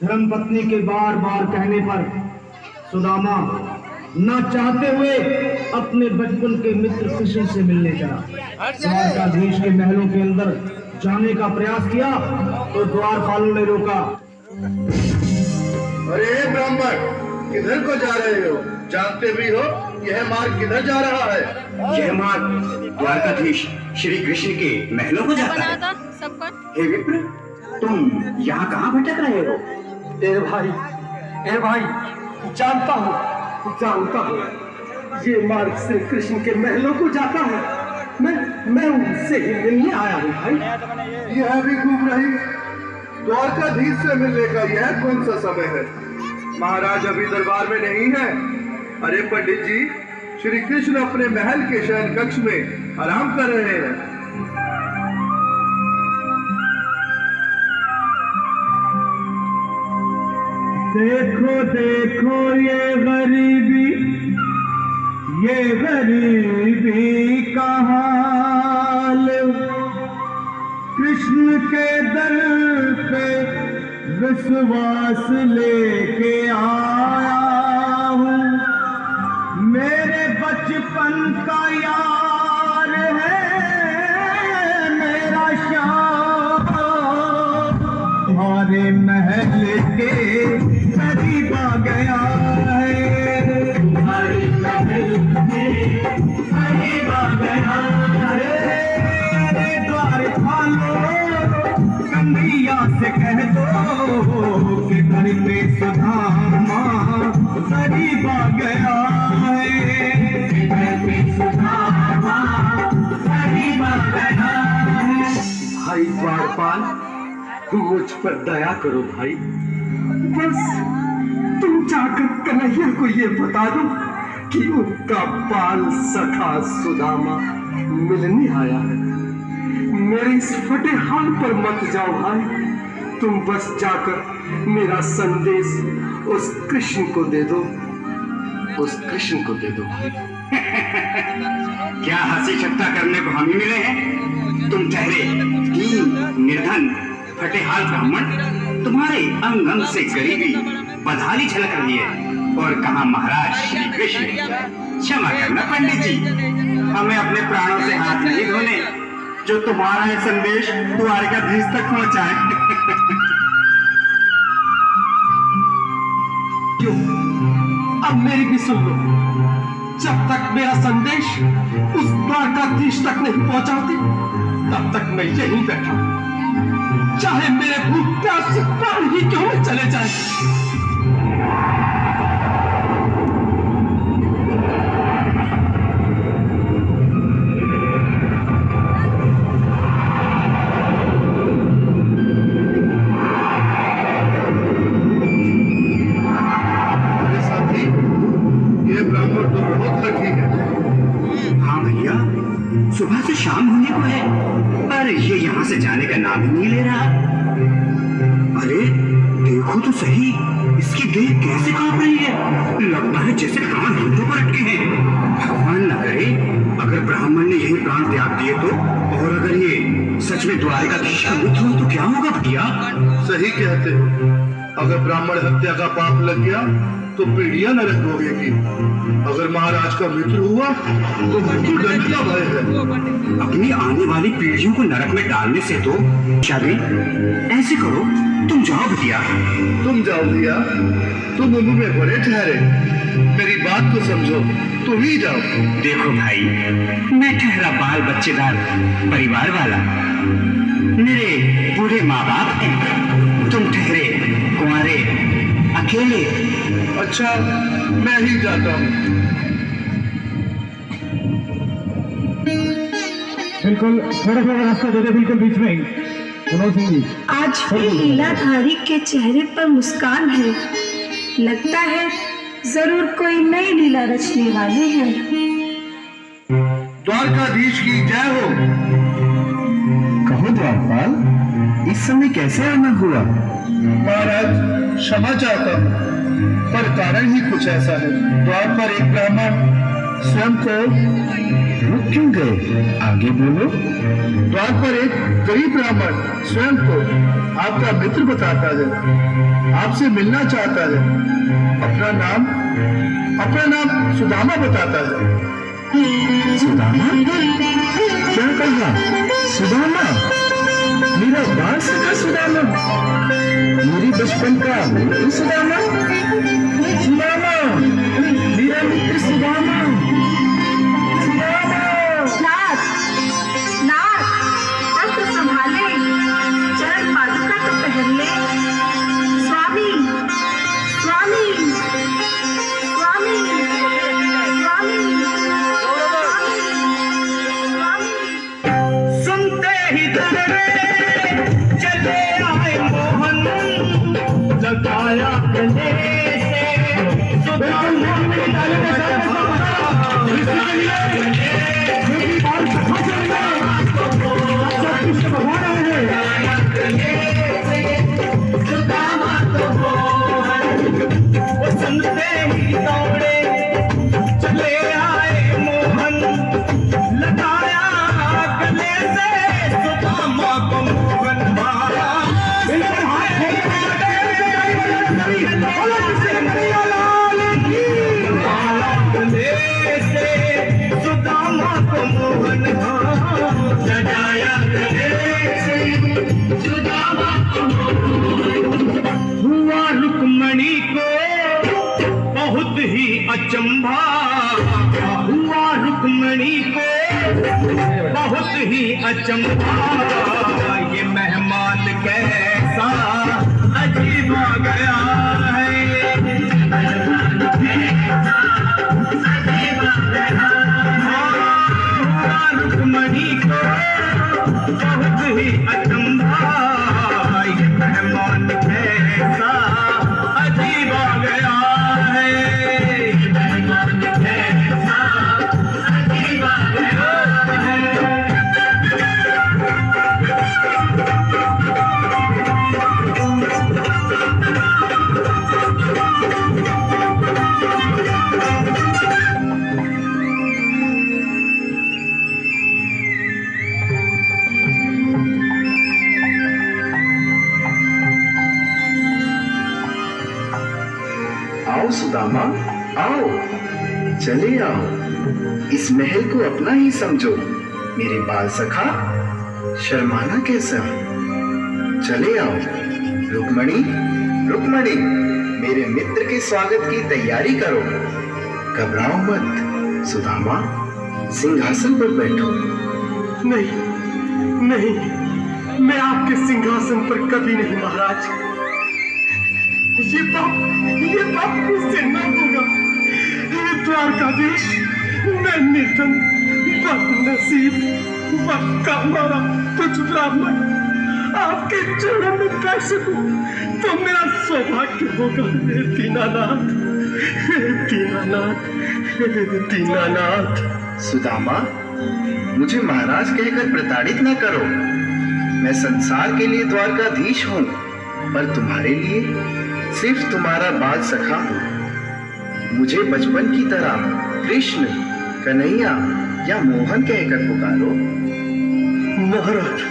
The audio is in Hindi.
धर्मपत्नी के बार बार कहने पर सुदामा न चाहते हुए अपने बचपन के मित्र कृष्ण से मिलने चला। द्वारकाधीश के महलों के अंदर जाने का प्रयास किया तो द्वारपालों ने रोका। अरे ब्राह्मण, किधर को जा रहे हो? जानते भी हो यह मार्ग किधर जा रहा है? यह मार्ग द्वारकाधीश श्री कृष्ण के महलों को जाता है। हे विप्र, तुम यहाँ कहाँ भटक रहे हो? ए भाई, जानता हूँ ये मार्ग श्री कृष्ण के महलों को जाता है। मैं उनसे ही मिलने आया हूँ भाई। यह भी घूम रही द्वारकाधीश से मिलने का यह कौन सा समय है? महाराज अभी दरबार में नहीं है। अरे पंडित जी, श्री कृष्ण अपने महल के शयन कक्ष में आराम कर रहे हैं। देखो देखो ये गरीबी का हाल, कृष्ण के दर पे विश्वास लेके आया हूँ। मेरे बचपन का यार है मेरा श्याम, तुम्हारे महल के करीब आ गया है, तुम्हारे महल के करीब आ गया है। कन्हैया से कह दो कि घर पे सुदामा करीब आ गया है, घर पे सुदामा करीब आ गया है। भाई द्वारपाल, मुझ पर दया करो भाई। बस तुम जाकर कन्हैया को ये बता दो कि उनका बाल सखा सुदामा मिलने आया है। मेरे इस फटे हाल पर मत जाओ भाई, तुम बस जाकर मेरा संदेश उस कृष्ण को दे दो, क्या हंसी ठट्टा करने को हम ही मिले हैं? तुम ठहरे दीन निर्धन फटेहाल ब्राह्मण, तुम्हारे अंग अंग से गरीबी बदहाली झलक रही है। और कहा महाराज श्री कृष्ण। क्षमा करना पंडित जी, हमें अपने प्राणों से हाथ नहीं धोने जो तुम्हारा ये संदेश द्वारकाधीश तक पहुंचाए। क्यों? अब मेरी भी सुन लो। जब तक मेरा संदेश उस द्वारकाधीश तक नहीं पहुंचाती, तब तक मैं यहीं बैठा, चाहे मेरे भूख प्यास से प्राण ही क्यों न चले जाए। सुबह से शाम होने को है, पर ये यहाँ से जाने का नाम ही नहीं ले रहा। अरे देखो तो सही, इसकी देह कैसे कांप रही है। लगता है जैसे प्राण हाथों पर अटके हैं। भगवान न करे अगर ब्राह्मण ने यही प्राण त्याग दिए तो, और अगर ये सच में द्वारकाधीश का मित्र हो तो क्या होगा भैया? सही कहते हो। अगर ब्राह्मण हत्या का पाप लग गया तो पीढ़ियां नरक भोगेगी। अगर महाराज का मित्र हुआ तो मृत्यु दंड का भय है। अपनी आने वाली पीढ़ियों को नरक में डालने से तो शादी ऐसे करो, तुम जाओ भैया। तुम जाओ भैया, तुम उम्र में बड़े ठहरे, मेरी बात को समझो, तुम ही जाओ। देखो भाई, मैं ठहरा बाल बच्चेदार परिवार वाला, मेरे बूढ़े माँ बाप हैं, तुम ठहरे कुंवारे अकेले। अच्छा, मैं ही जाता हूँ। बिल्कुल थोड़ा सा रास्ता दे दे, बिल्कुल बीच में ही। आज भी लीलाधारी के चेहरे पर मुस्कान है, लगता है जरूर कोई नई लीला रचने वाले हैं। द्वारकाधीश की जय हो। कहो द्वारपाल, इस समय कैसे आना हुआ? महाराज क्षमा चाहता हूँ, पर कारण ही कुछ ऐसा है। द्वार पर एक ब्राह्मण स्वयं को रुक क्यों गए? आगे बोलो। द्वार पर एक गरीब ब्राह्मण स्वयं को आपका मित्र बताता है, आपसे मिलना चाहता है। अपना नाम सुदामा बताता है। सुदामा? क्या कहा? सुदामा? मेरा बाल सखा सुदामा? मेरी बचपन का मित्र सुदामा? सुदामा, मेरा मित्र सुदामा। नाथ, नाथ, अस्त्र संभाले, चरण पादुका तो पहन ले। स्वामी, स्वामी, स्वामी, स्वामी, स्वामी। सुनते ही दौड़े चले आए मोहन, लगाया गले से सुदामा के सुनते ही दौड़े चले आए मोहन, लगाया गले से सुदामा को मोहन मारा। गले से सुदामा को मोहन लगाया गले से सुदामा को हुआ रुक्मणी को बहुत ही अचंभा, हुआ रुक्मणी को बहुत ही अचंभा। ये मेहमान कैसा अजीब आ गया है, हुआ रुक्मणी को बहुत ही अचंभा। ये मेहमान कैसा अजीब आ गया है, मेहमान कैसा अजीब आ गया है। आओ सुदामा, आओ, चले आओ। इस महल को अपना ही समझो। मेरे बाल सखा, शर्माना कैसा? चले आओ। रुक्मणी, रुक्मणी, मेरे मित्र के स्वागत की तैयारी करो। घबराओ मत। सुदामा, सिंहासन पर बैठो। नहीं नहीं, मैं आपके सिंहासन पर कभी नहीं महाराज। ये पाप मुझसे न होगा। द्वारकाधीश, मैं निर्धन, बदनसीब, बक्का मारा कुछ ब्राह्मण आपके चरणों में बैठ सकूं तो मेरा सौभाग्य होगा। हे दीनानाथ, हे दीनानाथ, हे दीनानाथ। सुदामा, मुझे महाराज कहकर प्रताड़ित न करो। मैं संसार के लिए द्वारकाधीश हूँ, पर तुम्हारे लिए सिर्फ तुम्हारा बाल सखा हूँ। मुझे बचपन की तरह कृष्ण, कन्हैया या मोहन कहकर पुकारो। महाराज,